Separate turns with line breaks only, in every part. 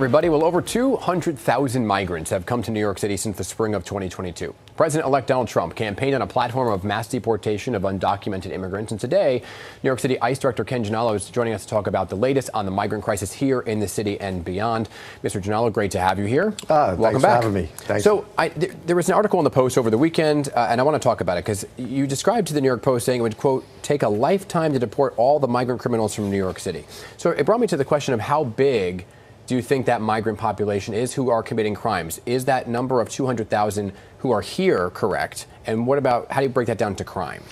Everybody, well, over 200,000 migrants have come to New York City since the spring of 2022. President-elect Donald Trump campaigned on a platform of mass deportation of undocumented immigrants. And today, New York City ICE Director Ken Gianello is joining us to talk about the latest on the migrant crisis here in the city and beyond. Mr. Gianello, great to have you here. Welcome
thanks
back.
for having me. Thanks.
So there was an article in the Post over the weekend, and I want to talk about it because you described to the New York Post saying it would, quote, take a lifetime to deport all the migrant criminals from New York City. So it brought me to the question of how big do you think that migrant population is who are committing crimes? Is that number of 200,000 who are here correct? And what about, how do you break that down to crime?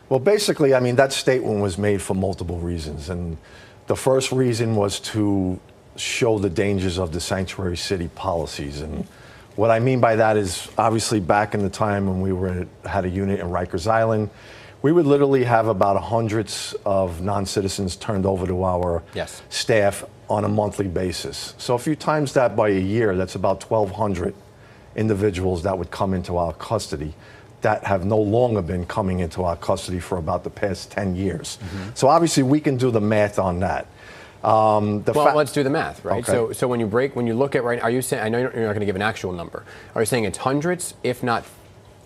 Well, basically, I mean, that statement was made for multiple reasons. And the first reason was to show the dangers of the sanctuary city policies. And what I mean by that is, obviously, back in the time when we had a unit in Rikers Island, we would literally have about hundreds of non-citizens turned over to our staff on a monthly basis. So if you times that by a year, that's about 1,200 individuals that would come into our custody that have no longer been coming into our custody for about the past 10 years. So obviously we can do the math on that.
Well, let's do the math, right?
Okay.
So when you look at, right, are you saying, I know you're not going to give an actual number. Are you saying it's hundreds, if not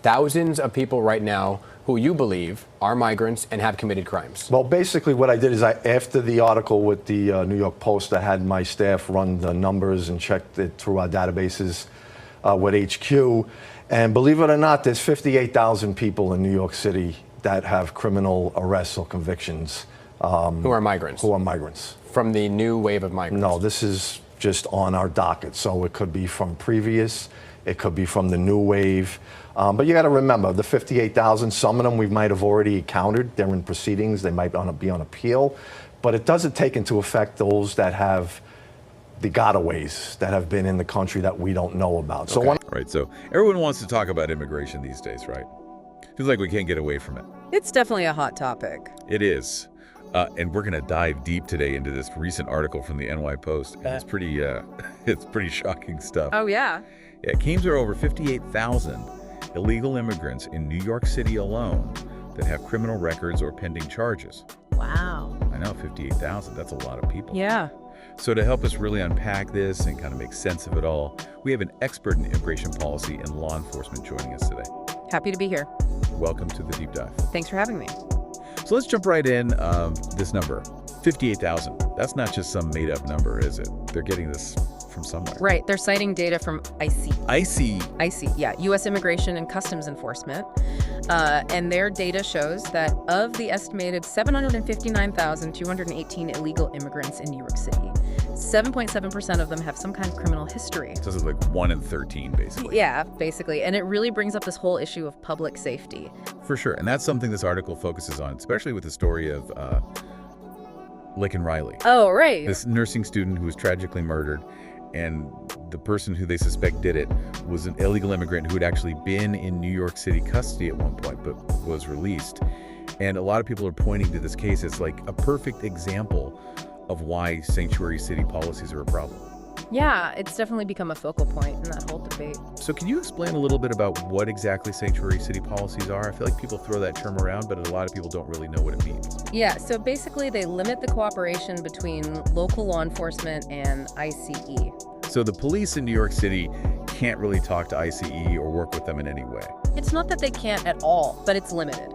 thousands of people right now who you believe are migrants and have committed crimes?
Well, basically what I did is after the article with the New York Post, I had my staff run the numbers and checked it through our databases with HQ. And believe it or not, there's 58,000 people in New York City that have criminal arrests or convictions.
Who are migrants?
Who are migrants.
From the new wave of migrants?
No, this is just on our docket. So it could be from previous, it could be from the new wave. But you got to remember, the 58,000, some of them we might have already counted. They're in proceedings. They might be on appeal. But it doesn't take into effect those that have the gotaways that have been in the country that we don't know about. So
Right. So everyone wants to talk about immigration these days, right? Feels like we can't get away from it.
It's definitely a hot topic.
It is. And we're going to dive deep today into this recent article from the NY Post. And it's pretty shocking stuff.
Oh, yeah.
Yeah, it came to over 58,000 illegal immigrants in New York City alone that have criminal records or pending charges.
Wow.
I know, 58,000, that's a lot of people.
Yeah.
So to help us really unpack this and kind of make sense of it all, we have an expert in immigration policy and law enforcement joining us today.
Happy to be here.
Welcome to the Deep Dive.
Thanks for having me.
So let's jump right in. This number, 58,000. That's not just some made-up number, is it? They're getting this from somewhere.
Right. They're citing data from ICE.
ICE,
yeah. U.S. Immigration and Customs Enforcement. And their data shows that of the estimated 759,218 illegal immigrants in New York City, 7.7% of them have some kind of criminal history.
So this is like 1 in 13, basically.
Yeah, basically. And it really brings up this whole issue of public safety.
For sure. And that's something this article focuses on, especially with the story of Laken Riley.
Oh, right.
This nursing student who was tragically murdered. And the person who they suspect did it was an illegal immigrant who had actually been in New York City custody at one point, but was released. And a lot of people are pointing to this case as like a perfect example of why sanctuary city policies are a problem.
Yeah, it's definitely become a focal point in that whole debate.
So can you explain a little bit about what exactly sanctuary city policies are? I feel like people throw that term around, but a lot of people don't really know what it means.
Yeah, so basically they limit the cooperation between local law enforcement and ICE.
So the police in New York City can't really talk to ICE or work with them in any way.
It's not that they can't at all, but it's limited.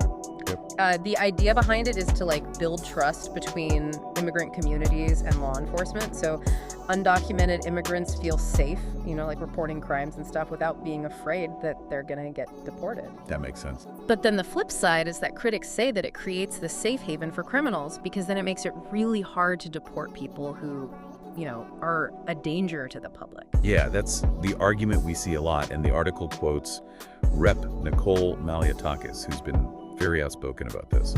Yep.
The idea behind it is to build trust between immigrant communities and law enforcement. So undocumented immigrants feel safe, reporting crimes and stuff without being afraid that they're going to get deported.
That makes sense.
But then the flip side is that critics say that it creates the safe haven for criminals because then it makes it really hard to deport people who are a danger to the public.
Yeah, that's the argument we see a lot. And the article quotes Rep. Nicole Malliotakis, who's been very outspoken about this.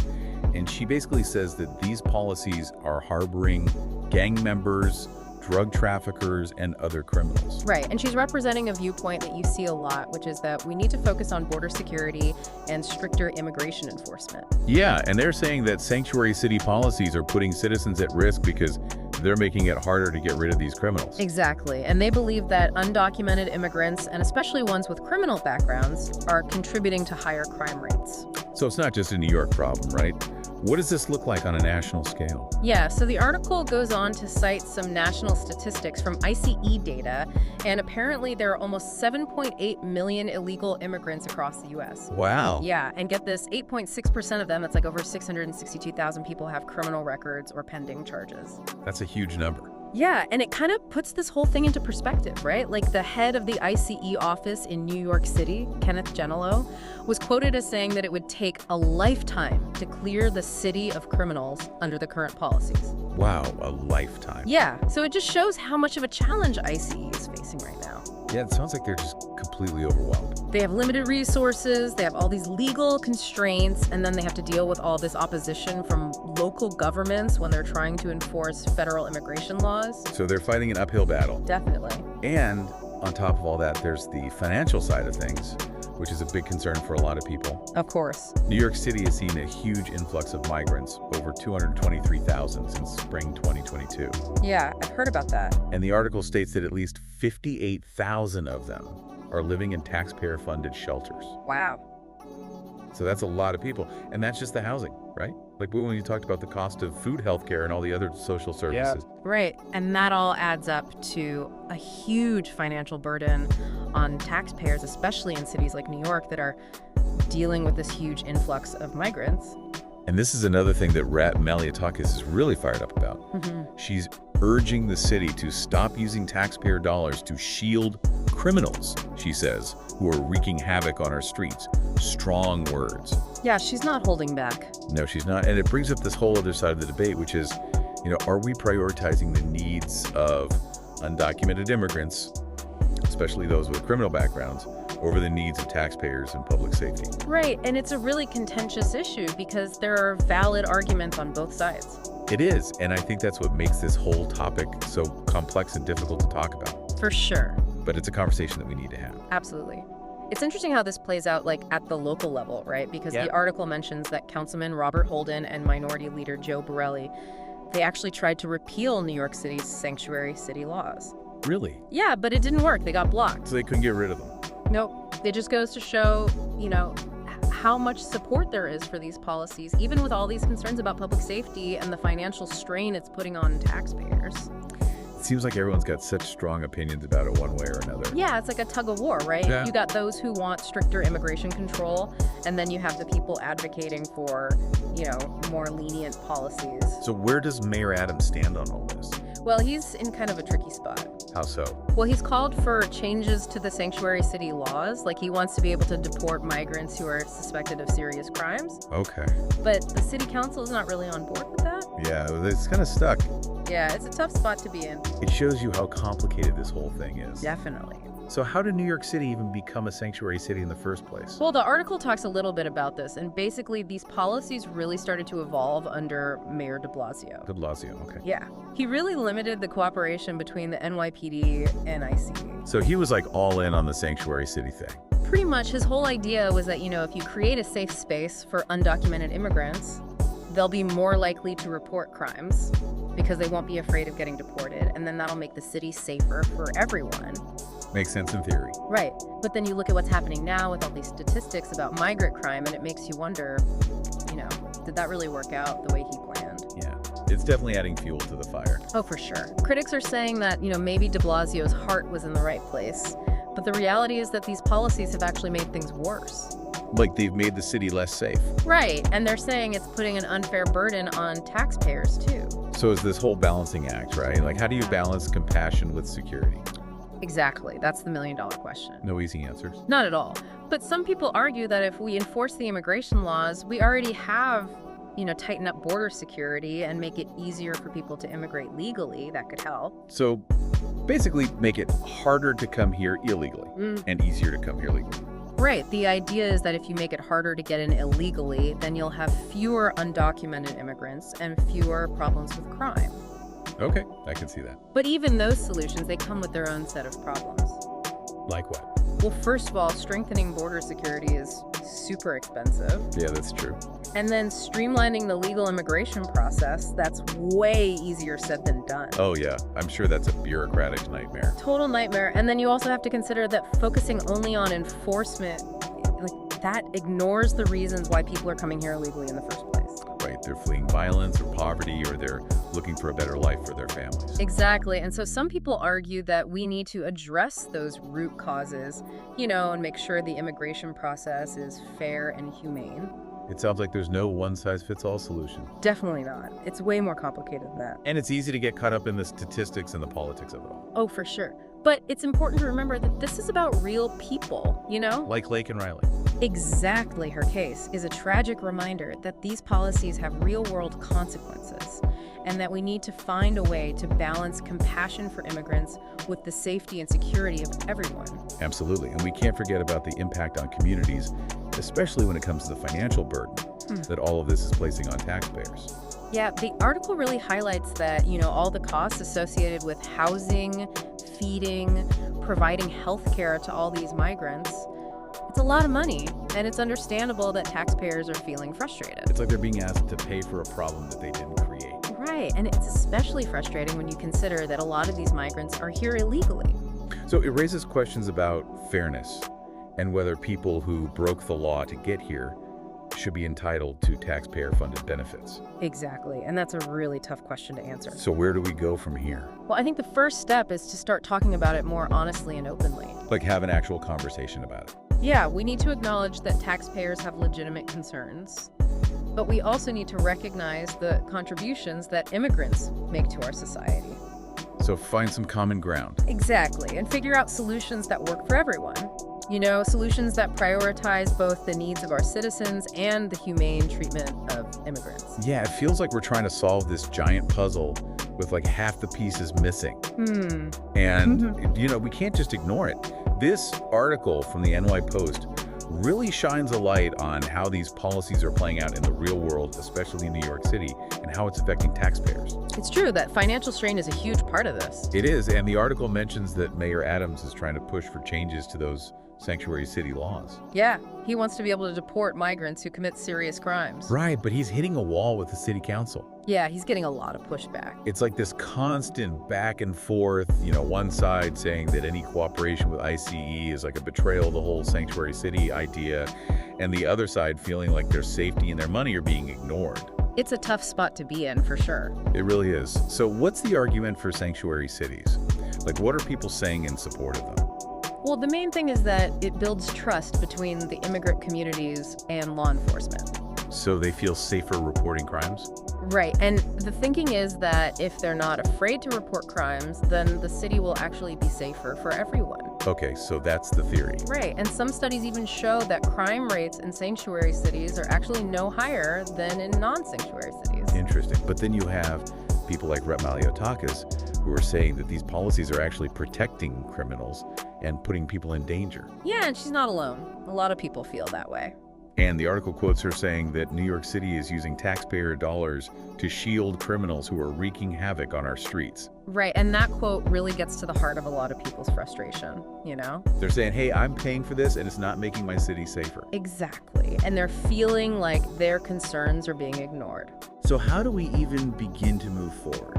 And she basically says that these policies are harboring gang members, drug traffickers, and other criminals.
Right, and she's representing a viewpoint that you see a lot, which is that we need to focus on border security and stricter immigration enforcement.
Yeah, and they're saying that sanctuary city policies are putting citizens at risk because they're making it harder to get rid of these criminals.
Exactly, and they believe that undocumented immigrants, and especially ones with criminal backgrounds, are contributing to higher crime rates.
So it's not just a New York problem, right? What does this look like on a national scale?
Yeah, so the article goes on to cite some national statistics from ICE data, and apparently there are almost 7.8 million illegal immigrants across the U.S.
Wow.
Yeah, and get this, 8.6% of them, that's like over 662,000 people, have criminal records or pending charges.
That's a huge number.
Yeah, and it kind of puts this whole thing into perspective, right? Like the head of the ICE office in New York City, Kenneth Genelo, was quoted as saying that it would take a lifetime to clear the city of criminals under the current policies.
Wow, a lifetime.
Yeah, so it just shows how much of a challenge ICE is facing right now.
Yeah, it sounds like they're just completely overwhelmed.
They have limited resources, they have all these legal constraints, and then they have to deal with all this opposition from local governments when they're trying to enforce federal immigration laws.
So they're fighting an uphill battle.
Definitely.
And on top of all that, there's the financial side of things, which is a big concern for a lot of people.
Of course.
New York City has seen a huge influx of migrants, over 223,000 since spring 2022.
Yeah, I've heard about that.
And the article states that at least 58,000 of them are living in taxpayer-funded shelters.
Wow.
So that's a lot of people. And that's just the housing, right? Like when you talked about the cost of food, healthcare, and all the other social services.
Right, and that all adds up to a huge financial burden on taxpayers, especially in cities like New York that are dealing with this huge influx of migrants.
And this is another thing that Malliotakis is really fired up about. She's urging the city to stop using taxpayer dollars to shield criminals, she says, who are wreaking havoc on our streets. Strong words.
Yeah, she's not holding back.
No, she's not. And it brings up this whole other side of the debate, which is, are we prioritizing the needs of undocumented immigrants, especially those with criminal backgrounds, over the needs of taxpayers and public safety?
Right, and it's a really contentious issue because there are valid arguments on both sides.
It is, and I think that's what makes this whole topic so complex and difficult to talk about.
For sure.
But it's a conversation that we need to have.
Absolutely. It's interesting how this plays out at the local level, right? Because the article mentions that Councilman Robert Holden and Minority Leader Joe Borelli, they actually tried to repeal New York City's sanctuary city laws.
Really?
Yeah, but it didn't work. They got blocked.
So they couldn't get rid of them?
Nope. It just goes to show, how much support there is for these policies, even with all these concerns about public safety and the financial strain it's putting on taxpayers.
It seems like everyone's got such strong opinions about it one way or another.
Yeah, it's like a tug of war, right?
Yeah.
You got those who want stricter immigration control, and then you have the people advocating for, more lenient policies.
So where does Mayor Adams stand on all this?
Well, he's in kind of a tricky spot.
How so?
Well, he's called for changes to the sanctuary city laws. Like, he wants to be able to deport migrants who are suspected of serious crimes.
Okay.
But the city council is not really on board with that.
Yeah, it's kind of stuck.
Yeah, it's a tough spot to be in.
It shows you how complicated this whole thing is.
Definitely.
So how did New York City even become a sanctuary city in the first place?
Well, the article talks a little bit about this, and basically these policies really started to evolve under Mayor de Blasio.
De Blasio, okay.
Yeah. He really limited the cooperation between the NYPD and ICE.
So he was like all in on the sanctuary city thing.
Pretty much his whole idea was that, if you create a safe space for undocumented immigrants, they'll be more likely to report crimes because they won't be afraid of getting deported, and then that'll make the city safer for everyone.
Makes sense in theory.
Right. But then you look at what's happening now with all these statistics about migrant crime, and it makes you wonder, did that really work out the way he planned?
Yeah. It's definitely adding fuel to the fire.
Oh, for sure. Critics are saying that, maybe de Blasio's heart was in the right place. But the reality is that these policies have actually made things worse.
Like they've made the city less safe.
Right. And they're saying it's putting an unfair burden on taxpayers, too.
So it's this whole balancing act, right? Like, how do you balance compassion with security?
Exactly. That's the million-dollar question.
No easy answers.
Not at all. But some people argue that if we enforce the immigration laws, we already have, tighten up border security and make it easier for people to immigrate legally. That could help.
So basically make it harder to come here illegally and easier to come here legally.
Right. The idea is that if you make it harder to get in illegally, then you'll have fewer undocumented immigrants and fewer problems with crime.
Okay, I can see that.
But even those solutions, they come with their own set of problems.
Like what?
Well, first of all, strengthening border security is super expensive.
Yeah, that's true.
And then streamlining the legal immigration process, that's way easier said than done.
Oh yeah, I'm sure that's a bureaucratic nightmare.
Total nightmare. And then you also have to consider that focusing only on enforcement, that ignores the reasons why people are coming here illegally in the first place.
Right, they're fleeing violence or poverty, or they're looking for a better life for their families.
Exactly. And so some people argue that we need to address those root causes, and make sure the immigration process is fair and humane.
It sounds like there's no one-size-fits-all solution.
Definitely not. It's way more complicated than that.
And it's easy to get caught up in the statistics and the politics of it all.
Oh, for sure. But it's important to remember that this is about real people,
Like Lake and Riley.
Exactly. Her case is a tragic reminder that these policies have real-world consequences, and that we need to find a way to balance compassion for immigrants with the safety and security of everyone.
Absolutely. And we can't forget about the impact on communities, especially when it comes to the financial burden that all of this is placing on taxpayers.
Yeah, the article really highlights that, all the costs associated with housing, feeding, providing health care to all these migrants. It's a lot of money, and it's understandable that taxpayers are feeling frustrated.
It's like they're being asked to pay for a problem that they didn't create.
Right, and it's especially frustrating when you consider that a lot of these migrants are here illegally.
So it raises questions about fairness and whether people who broke the law to get here should be entitled to taxpayer-funded benefits.
Exactly, and that's a really tough question to answer.
So where do we go from here?
Well, I think the first step is to start talking about it more honestly and openly.
Like have an actual conversation about it.
Yeah, we need to acknowledge that taxpayers have legitimate concerns, but we also need to recognize the contributions that immigrants make to our society.
So find some common ground.
Exactly, and figure out solutions that work for everyone. Solutions that prioritize both the needs of our citizens and the humane treatment of immigrants.
Yeah, it feels like we're trying to solve this giant puzzle with like half the pieces missing. And, we can't just ignore it. This article from the NY Post really shines a light on how these policies are playing out in the real world, especially in New York City, and how it's affecting taxpayers.
It's true that financial strain is a huge part of this.
It is, and the article mentions that Mayor Adams is trying to push for changes to those sanctuary city laws.
Yeah, he wants to be able to deport migrants who commit serious crimes.
Right, but he's hitting a wall with the city council.
Yeah, he's getting a lot of pushback.
It's like this constant back and forth, one side saying that any cooperation with ICE is like a betrayal of the whole sanctuary city idea, and the other side feeling like their safety and their money are being ignored.
It's a tough spot to be in, for sure.
It really is. So what's the argument for sanctuary cities? Like, what are people saying in support of them?
Well, the main thing is that it builds trust between the immigrant communities and law enforcement.
So they feel safer reporting crimes?
Right, and the thinking is that if they're not afraid to report crimes, then the city will actually be safer for everyone.
Okay, so that's the theory.
Right, and some studies even show that crime rates in sanctuary cities are actually no higher than in non-sanctuary cities.
Interesting, but then you have people like Rep. Maliotakis who are saying that these policies are actually protecting criminals and putting people in danger.
Yeah, and she's not alone. A lot of people feel that way.
And the article quotes her saying that New York City is using taxpayer dollars to shield criminals who are wreaking havoc on our streets.
Right, and that quote really gets to the heart of a lot of people's frustration,
They're saying, hey, I'm paying for this and it's not making my city safer.
Exactly, and they're feeling like their concerns are being ignored.
So how do we even begin to move forward?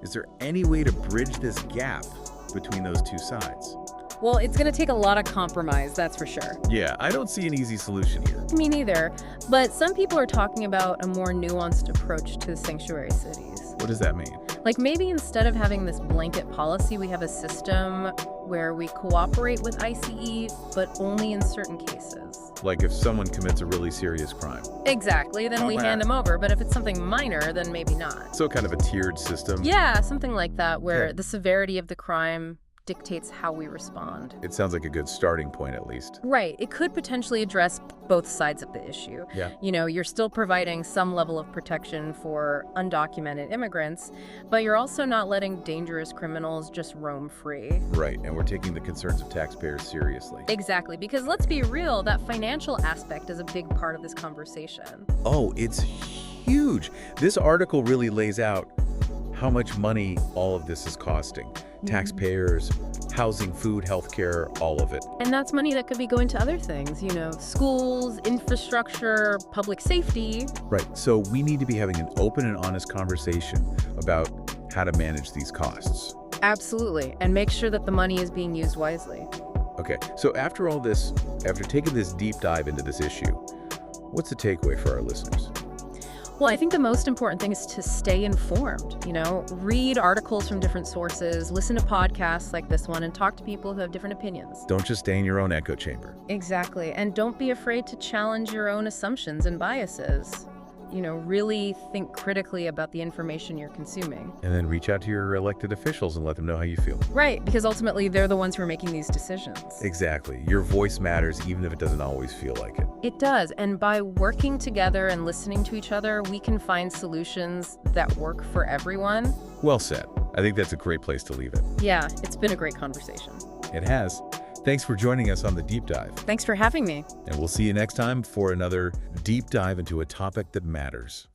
Is there any way to bridge this gap between those two sides?
Well, it's going to take a lot of compromise, that's for sure.
Yeah, I don't see an easy solution here.
Me neither, but some people are talking about a more nuanced approach to sanctuary cities.
What does that mean?
Like maybe instead of having this blanket policy, we have a system where we cooperate with ICE, but only in certain cases.
Like if someone commits a really serious crime.
Exactly, then we hand them over, but if it's something minor, then maybe not.
So kind of a tiered system?
Yeah, something like that, where the severity of the crime dictates how we respond.
It sounds like a good starting point, at least.
Right. It could potentially address both sides of the issue.
Yeah.
You're still providing some level of protection for undocumented immigrants, but you're also not letting dangerous criminals just roam free.
Right. And we're taking the concerns of taxpayers seriously.
Exactly. Because let's be real, that financial aspect is a big part of this conversation.
Oh, it's huge. This article really lays out how much money all of this is costing. Taxpayers, housing, food, healthcare, all of it.
And that's money that could be going to other things, schools, infrastructure, public safety.
Right. So we need to be having an open and honest conversation about how to manage these costs.
Absolutely. And make sure that the money is being used wisely.
Okay, so after all this, after taking this deep dive into this issue, what's the takeaway for our listeners?
Well, I think the most important thing is to stay informed, read articles from different sources, listen to podcasts like this one, and talk to people who have different opinions.
Don't just stay in your own echo chamber.
Exactly. And don't be afraid to challenge your own assumptions and biases. Really think critically about the information you're consuming.
And then reach out to your elected officials and let them know how you feel.
Right, because ultimately they're the ones who are making these decisions.
Exactly. Your voice matters even if it doesn't always feel like it.
It does, and by working together and listening to each other, we can find solutions that work for everyone.
Well said. I think that's a great place to leave it.
Yeah, it's been a great conversation.
It has. Thanks for joining us on The Deep Dive.
Thanks for having me.
And we'll see you next time for another deep dive into a topic that matters.